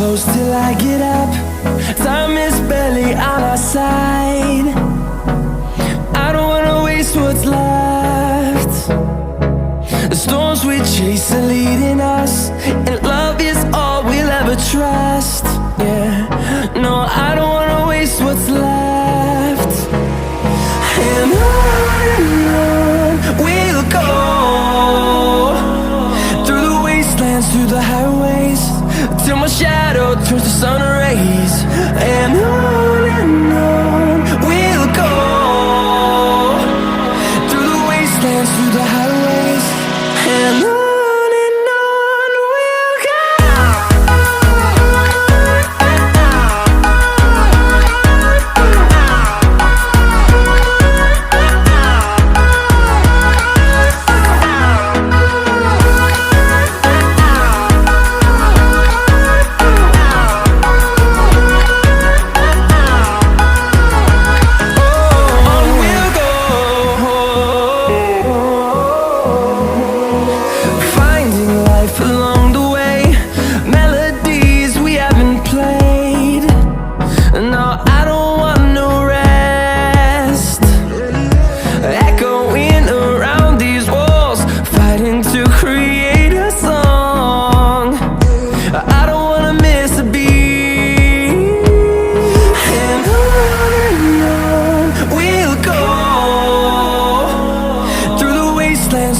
close till I get up. Time is barely on our side. I don't wanna waste what's left. The storms we chase are leading us, and love is all we'll ever trust. Yeah, no, I don't wanna waste what's left. And on we'll go, through the wastelands, through the highways, till my shadow turns to sun rays. And on we'll go, through the wastelands, through the highways, and on we'll go.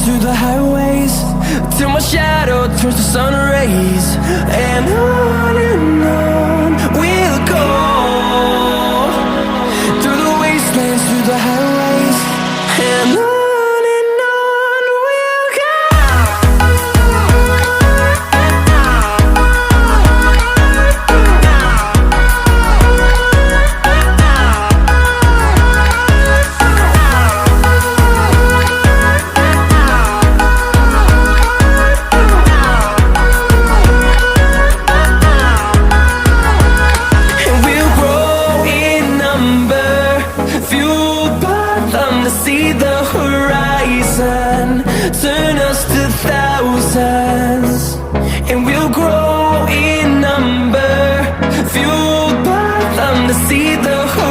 Through the highways, till my shadow turns to sun rays. And on we'll go, through the wastelands, through the highways, and on we'll go. See the horizon, turn us to thousands, and we'll grow in number, fueled by them to see the horizon.